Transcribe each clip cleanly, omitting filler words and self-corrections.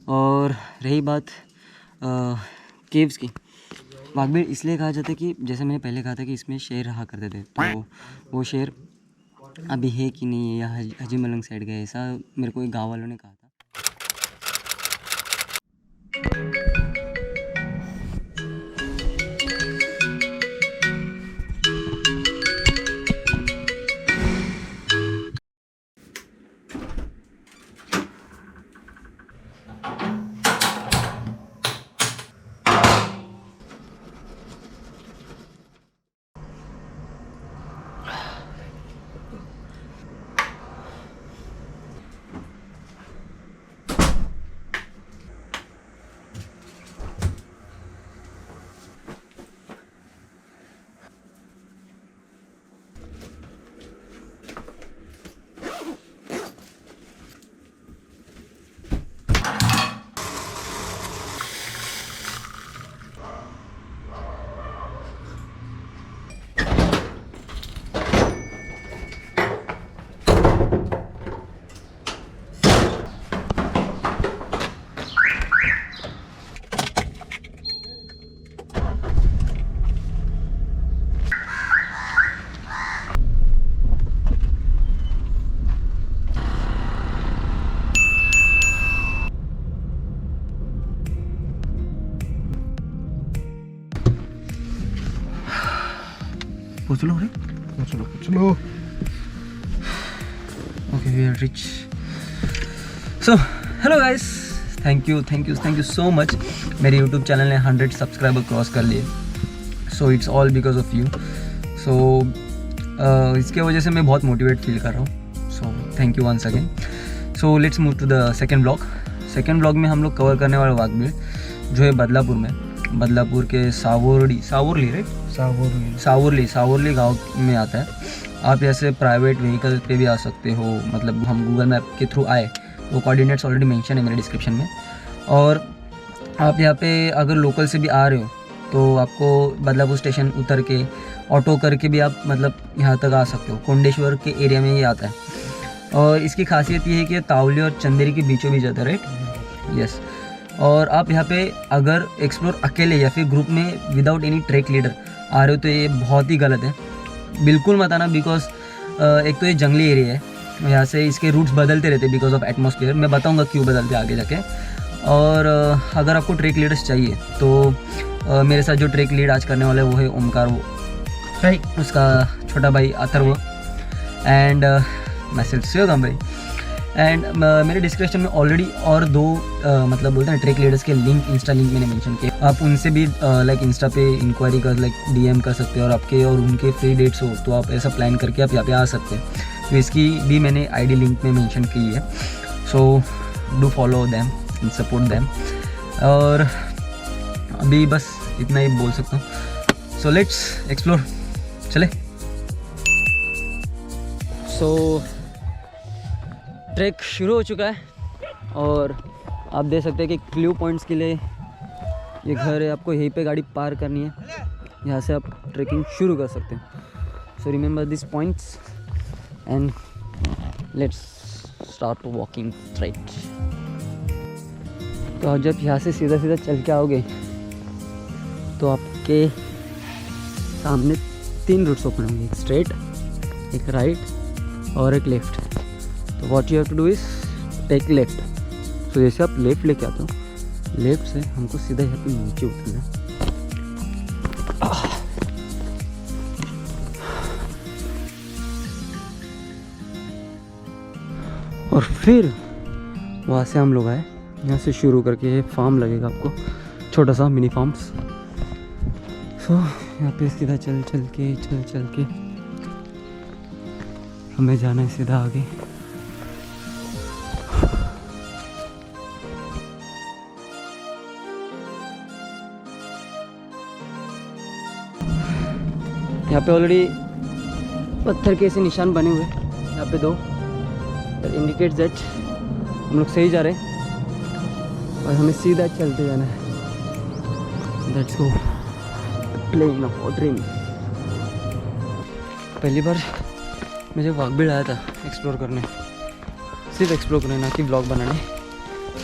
और रही बात केव्स की, वाघबीड़ इसलिए कहा जाता है कि जैसे मैंने पहले कहा था कि इसमें शेर रहा करते थे, तो वो शेर अभी है कि नहीं है या हाजी मलंग साइड गए, ऐसा मेरे को एक गाँव वालों ने कहा था। चलो okay we are reach. So hello guys, thank you so much. मेरे यूट्यूब चैनल ने 100 सब्सक्राइबर क्रॉस कर लिए, so it's all because of you. So इसके वजह से मैं बहुत मोटिवेट फील कर रहा हूँ, so thank you once again. So let's move to the second blog में हम लोग कवर करने वाले वाघबीड़ जो है बदलापुर में, बदलापुर के सावुरली राइट, सावुरली गांव में आता है। आप यहाँ से प्राइवेट व्हीकल पे भी आ सकते हो, मतलब हम गूगल मैप के थ्रू आए, वो कोऑर्डिनेट्स ऑलरेडी मेंशन है मेरे डिस्क्रिप्शन में। और आप यहाँ पे अगर लोकल से भी आ रहे हो तो आपको बदलापुर स्टेशन उतर के ऑटो करके भी आप मतलब यहाँ तक आ सकते हो। कोंडेश्वर के एरिया में ये आता है और इसकी खासियत ये है कि तावली और चंदेरी के बीचों बीच आता है राइट, यस। और आप यहाँ पे अगर एक्सप्लोर अकेले या फिर ग्रुप में विदाउट एनी ट्रैक लीडर आ रहे हो तो ये बहुत ही गलत है, बिल्कुल मत आना। बिकॉज एक तो ये जंगली एरिया है, यहाँ से इसके रूट्स बदलते रहते हैं बिकॉज ऑफ एटमॉस्फेयर। मैं बताऊँगा क्यों बदलते आगे जाके। और अगर आपको ट्रैक लीडर्स चाहिए तो मेरे साथ जो ट्रैक लीड आज करने वाला है वो है ओमकार, वो राइट, उसका छोटा भाई अथर्व एंड मैं सिर्फ शिवगम भाई। एंड मेरे डिस्क्रिप्शन में ऑलरेडी और दो मतलब बोलते हैं ट्रैक लीडर्स के लिंक, इंस्टा लिंक मैंने मेंशन किए। आप उनसे भी लाइक इंस्टा पे इंक्वायरी कर लाइक डीएम कर सकते हैं, और आपके और उनके फ्री डेट्स हो तो आप ऐसा प्लान करके आप यहाँ पे आ सकते हैं। तो इसकी भी मैंने आईडी लिंक में मेंशन की है, so do follow them and support them. और अभी बस इतना ही बोल सकता हूँ, सो लेट्स एक्सप्लोर, चले। सो ट्रैक शुरू हो चुका है और आप देख सकते हैं कि क्ल्यू पॉइंट्स के लिए ये घर है, आपको यहीं पे गाड़ी पार करनी है, यहाँ से आप ट्रैकिंग शुरू कर सकते हैं। So remember this points and let's start walking straight. तो आप जब यहाँ से सीधा सीधा चल के आओगे तो आपके सामने 3 रूट्स ओपन होंगे, एक स्ट्रेट, एक राइट और एक लेफ्ट। तो what you have to do is take left. So जैसे आप लेफ्ट लेके आते हो, लेफ्ट से हमको सीधा यहाँ पे नीचे उतरना है। और फिर वहाँ से हम लोग आए, यहाँ से शुरू करके ये फार्म लगेगा आपको, छोटा सा मिनी फार्म्स। सो यहाँ पे सीधा चल के हमें जाना है सीधा आगे। यहाँ पे ऑलरेडी पत्थर के ऐसे निशान बने हुए हैं, यहाँ पे 2 इंडिकेट दैट हम लोग सही जा रहे हैं और हमें सीधा चलते जाना है। Let's go plane of dream. पहली बार मैं जब वाघबीड़ आया था एक्सप्लोर करने, सिर्फ एक्सप्लोर करने, ना कि ब्लॉग बनाने,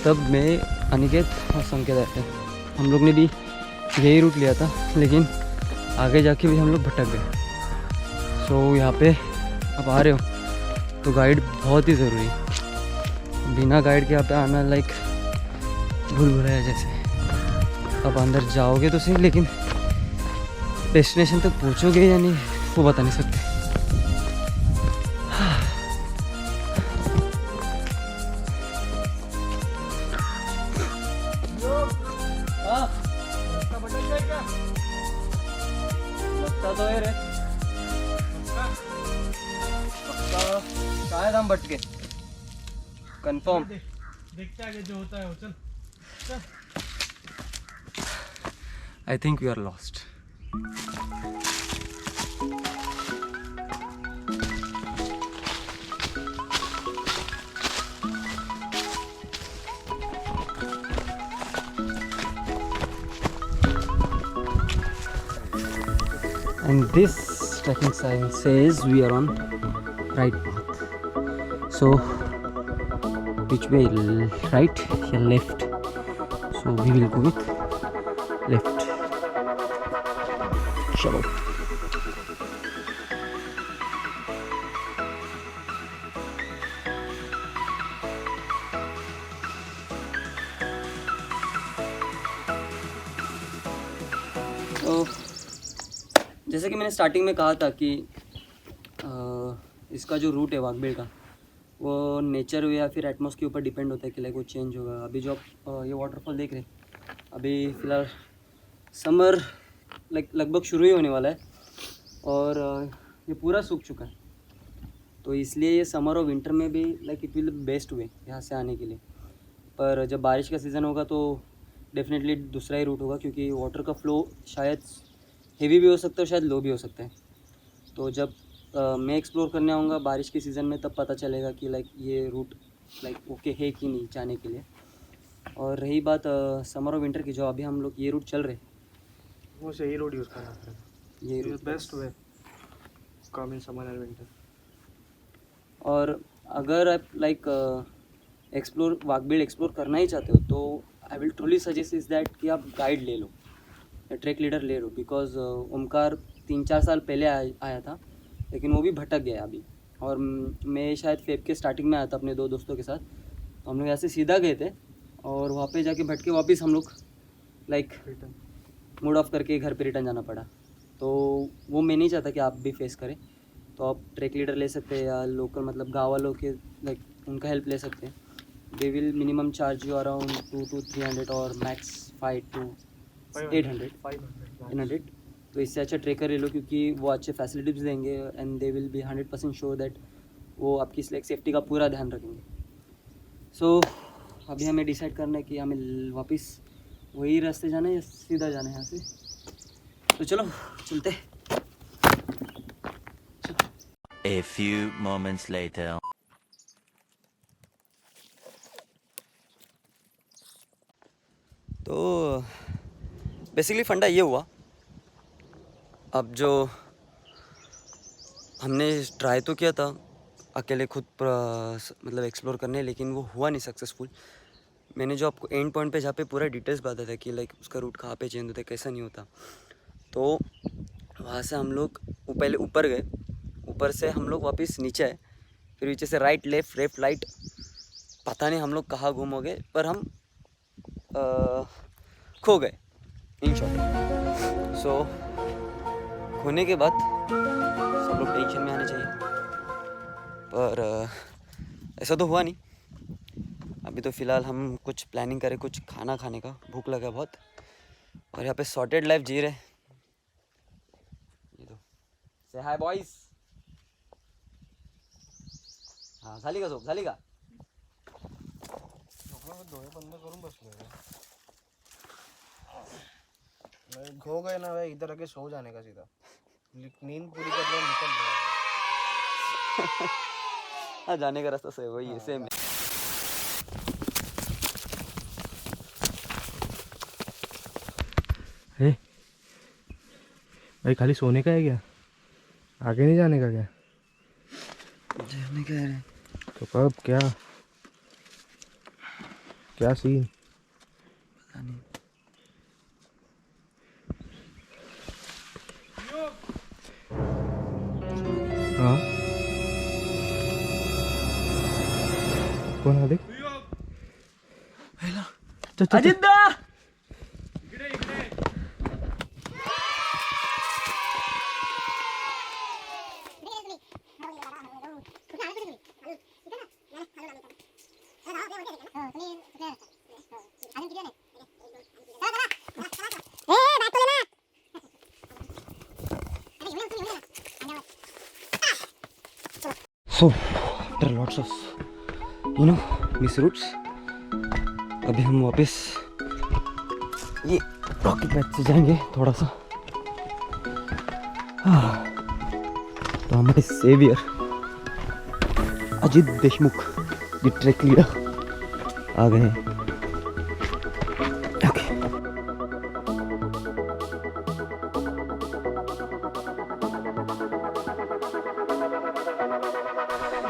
तब मैं अनिकेत और संकेत रहते हैं। हम लोग ने भी यही रूट लिया था, लेकिन आगे जाके भी हम लोग भटक गए। सो यहाँ पे आप आ रहे हो तो गाइड बहुत ही ज़रूरी है। बिना गाइड के यहाँ पे आना लाइक भूल भुलाया जैसे। अब अंदर जाओगे तो सही, लेकिन डेस्टिनेशन तक पहुँचोगे या नहीं वो बता नहीं सकते। लगता तो है रे, शायद हम भटके। कंफर्म देखते आगे जो होता है वो। चल I think we are lost. And this trekking sign says we are on right path. So which way, right or left? So we will go with left. चलो। तो जैसे कि मैंने स्टार्टिंग में कहा था कि इसका जो रूट है वाघबीड़ का, वो नेचर या फिर एटमॉस्फेयर के ऊपर डिपेंड होता है कि लाइक वो चेंज होगा। अभी जो आप ये वाटरफॉल देख रहे हैं, अभी फ़िलहाल समर लाइक लगभग शुरू ही होने वाला है और ये पूरा सूख चुका है। तो इसलिए ये समर और विंटर में भी like it will best way यहाँ से आने के लिए। पर जब बारिश का सीज़न होगा तो डेफिनेटली दूसरा ही रूट होगा, क्योंकि वाटर का फ्लो शायद हेवी भी हो सकता है, शायद लो भी हो सकता है। तो जब मैं एक्सप्लोर करने आऊँगा बारिश के सीज़न में, तब पता चलेगा कि लाइक ये रूट लाइक ओके है कि नहीं जाने के लिए। और रही बात समर और विंटर की, जो अभी हम लोग ये रूट चल रहे, वो सही रोड यूज़ करना है। ये route best way come in summer and winter. और अगर आप लाइक एक्सप्लोर वाघबीड़ एक्सप्लोर करना ही चाहते हो तो I will truly suggest is that कि आप गाइड ले लो या ट्रैक लीडर ले लो। बिकॉज ओमकार 3-4 साल पहले आया था, लेकिन वो भी भटक गया अभी। और मैं शायद फेब के स्टार्टिंग में आया था अपने 2 दोस्तों के साथ। तो हम लोग ऐसे सीधा गए थे और वहाँ पे जाके भटके वापस हम लोग लाइक मूड ऑफ करके घर पे रिटर्न जाना पड़ा। तो वो मैं नहीं चाहता कि आप भी फेस करें। तो आप ट्रैक लीडर ले सकते हैं या लोकल मतलब गाँव वालों के लाइक उनका हेल्प ले सकते हैं। They will minimum charge you around 200 to 300 और मैक्स 500 to 800। तो इससे अच्छा ट्रेकर ले लो, क्योंकि वो अच्छे फैसिलिटीज़ देंगे and they will be 100% sure that वो आपकी सेफ्टी का पूरा ध्यान रखेंगे। सो अभी हमें डिसाइड करना है कि हमें वापस वही रास्ते जाना है या सीधा जाना है यहाँ से। तो चलो चलते। A few moments later. तो बेसिकली फंडा ये हुआ, अब जो हमने ट्राई तो किया था अकेले खुद मतलब एक्सप्लोर करने, लेकिन वो हुआ नहीं सक्सेसफुल। मैंने जो आपको एंड पॉइंट पे जहाँ पे पूरा डिटेल्स बताया था कि लाइक उसका रूट कहाँ पे चेंज होता है, कैसा नहीं होता, तो वहाँ से हम लोग पहले ऊपर गए, ऊपर से हम लोग वापस नीचे आए, फिर नीचे से राइट लेफ्ट लेफ्ट राइट, पता नहीं हम लोग कहाँ गुम हो गए, पर हम खो गए इन शॉर्ट। सो खोने के बाद सब लोग टेंशन में आने चाहिए, पर ऐसा तो हुआ नहीं। अभी तो फ़िलहाल हम कुछ प्लानिंग करें, कुछ खाना खाने का, भूख लगा बहुत, और यहाँ पे सॉर्टेड लाइफ जी रहे। ये तो से हाय बॉयज। हाँ झाली का झोप झाली का? डोळे बंद करून बसलोय। मैं खो गए ना भाई, इधर आके सो जाने का सीधा, नींद पूरी कर लो निकल जाओ। हाँ जाने का रास्ता सही वही है, सेम है। भाई खाली सोने का है क्या? आगे नहीं जाने का क्या? जाने का है। तो कब क्या क्या सीन? कोण आहे देख अजित दा So, there are lots of, miss routes. अभी हम वापस ये रॉकी पैच से जाएंगे थोड़ा सा। तो हमारे सेवियर अजित देशमुख ये ट्रैक लीडर आ गए हैं। ओके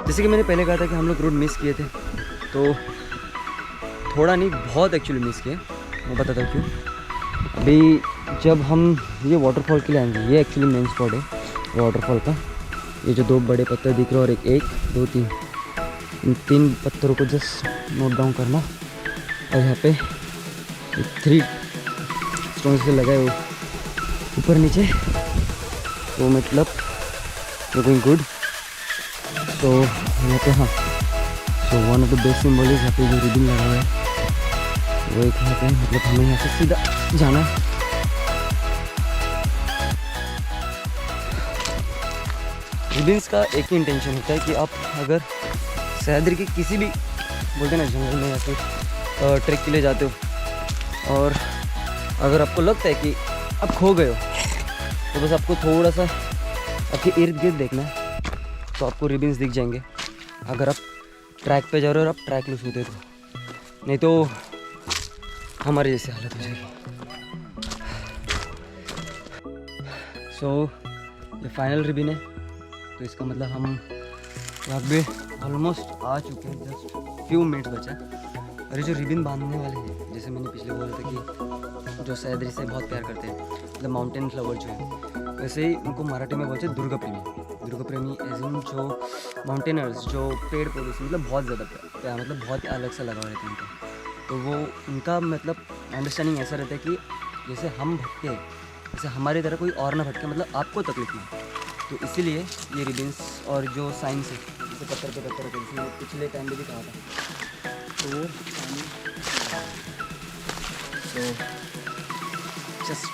जैसे कि मैंने पहले कहा था कि हम लोग रूट मिस किए थे, तो थोड़ा नहीं बहुत एक्चुअली मिस किए। मैं बताता हूँ क्यों। अभी जब हम ये वाटरफॉल के लिए आएंगे, ये एक्चुअली मेन स्पॉट है वाटरफॉल का। ये जो दो बड़े पत्थर दिख रहे हैं और एक दो तीन, इन 3 पत्थरों को जस्ट नोट डाउन करना। और यहाँ पे 3 स्टोन से लगाए हुए ऊपर नीचे, तो मतलब गोइंग गुड। तो यहाँ पे हाँ, तो one of the best symbol यहाँ पे जो रिबिन लगा हुआ है वो एक यहाँ पे, मतलब हमें यहाँ से सीधा जाना है। रिबिन्स का एक ही इंटेंशन होता है कि आप अगर सह्याद्री के किसी भी बोलते ना जंगल में या फिर ट्रैक के लिए जाते हो और अगर आपको लगता है कि आप खो गए हो, तो बस आपको थोड़ा सा आपके इर्द गिर्द देखना है, तो आपको रिबिन्स दिख जाएंगे। अगर आप ट्रैक पे जा रहे हो और आप ट्रैक लूज होते तो, नहीं तो हमारे जैसी हालत हो जाएगी। सो ये फाइनल रिबिन है, तो इसका मतलब हम यहाँ पे ऑलमोस्ट आ चुके हैं। जस्ट फ्यू मिनट बचा है। और ये जो रिबिन बांधने वाले हैं, जैसे मैंने पिछले बोला था कि जो सह्याद्री से बहुत प्यार करते हैं, मतलब माउंटेन फ्लावर जो है, वैसे ही उनको मराठी में बोलते हैं दुर्गा प्रेमी। दुर्गा प्रेमी एज इन जो माउंटेनर्स, जो पेड़ पौधे से मतलब बहुत ज़्यादा प्यार, मतलब बहुत ही अलग सा लगाव रहता है उनका। तो वो उनका मतलब अंडरस्टैंडिंग ऐसा रहता है कि जैसे हम भटके, जैसे हमारी तरह कोई और ना भटके, मतलब आपको तकलीफ नहीं। तो इसीलिए ये रिबिन्स और जो साइंस है, जैसे पत्थर पे पत्थर पे, जैसे पिछले टाइम में भी कहा था, तो वो just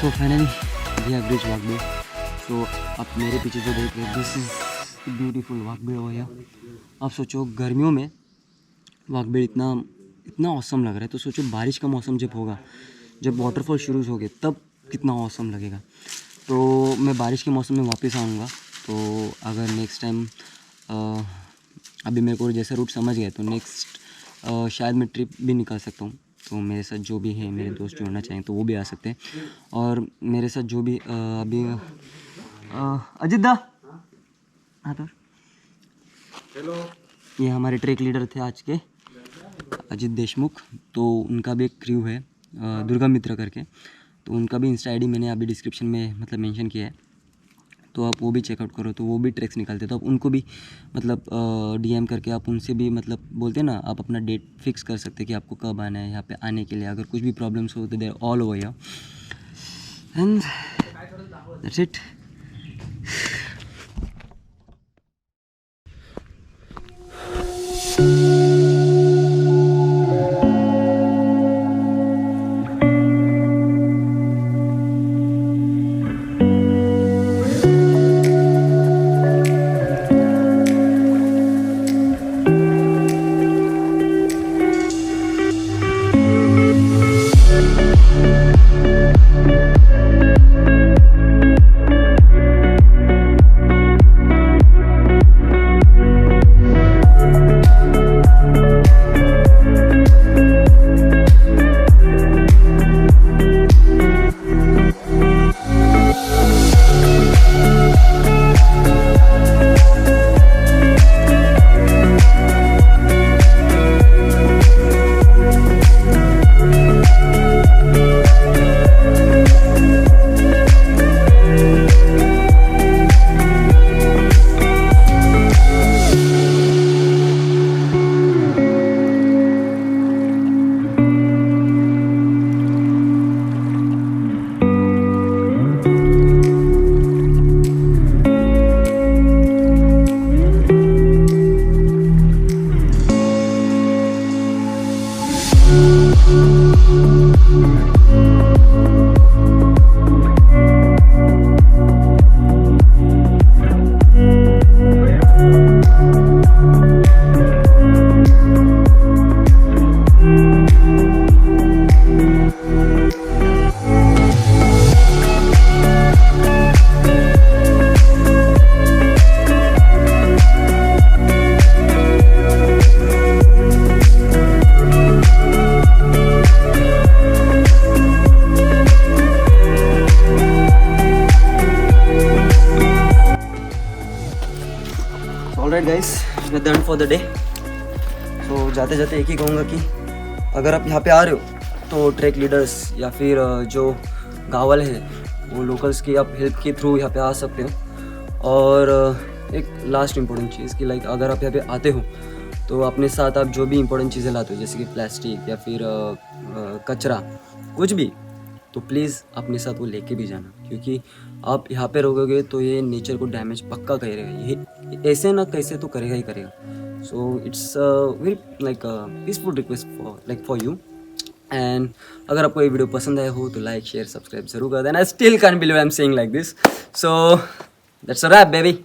so finally we have reached Waghbid. So आप मेरे पीछे जो देख रहे हैं, दिस इज़ ब्यूटीफुल वाघबीड़ हो गया। आप सोचो गर्मियों में वाघबीड़ इतना औसम लग रहा है, तो सोचो बारिश का मौसम जब होगा, जब वाटरफॉल शुरू हो गए, तब कितना औसम लगेगा। तो मैं बारिश के मौसम में वापस आऊँगा। तो अगर नेक्स्ट टाइम अभी मेरे को जैसा रूट समझ गया, तो नेक्स्ट शायद मैं ट्रिप भी निकाल सकता हूँ। तो मेरे साथ जो भी है, मेरे दोस्त जुड़ना चाहें तो वो भी आ सकते हैं। और मेरे साथ जो भी अभी अजित दा, हाँ तो हेलो, ये हमारे ट्रैक लीडर थे आज के, अजित देशमुख। तो उनका भी एक क्रू है दुर्गा मित्र करके, तो उनका भी इंस्टा आईडी मैंने अभी डिस्क्रिप्शन में मतलब मेंशन किया है, तो आप वो भी चेकआउट करो। तो वो भी ट्रैक्स निकालते, तो आप उनको भी मतलब डीएम करके आप उनसे भी मतलब बोलते हैं ना, आप अपना डेट फिक्स कर सकते हैं कि आपको कब आना है यहाँ पे आने के लिए। अगर कुछ भी प्रॉब्लम्स हो तो they're all over here, and that's it. Alright guys, मैं done for the day. So जाते जाते एक ही कहूँगा कि अगर आप यहाँ पे आ रहे हो तो ट्रैक लीडर्स या फिर जो गाँव वाले हैं वो लोकल्स की आप हेल्प के थ्रू यहाँ पे आ सकते हो। और एक लास्ट इम्पोर्टेंट चीज़ कि लाइक अगर आप यहाँ पे आते हो तो अपने साथ आप जो भी इम्पोर्टेंट चीज़ें लाते हो जैसे कि प्लास्टिक या फिर कचरा कुछ भी, तो प्लीज़ अपने साथ वो लेके भी जाना, क्योंकि आप यहाँ पे रहोगे तो ये नेचर को डैमेज पक्का करेगा, ये ऐसे ना कैसे तो करेगा ही करेगा। So it's very like peaceful request for you. And अगर आपको ये वीडियो पसंद आया हो तो लाइक शेयर सब्सक्राइब जरूर कर देना। I still can believe I am saying like this. So that's a wrap baby.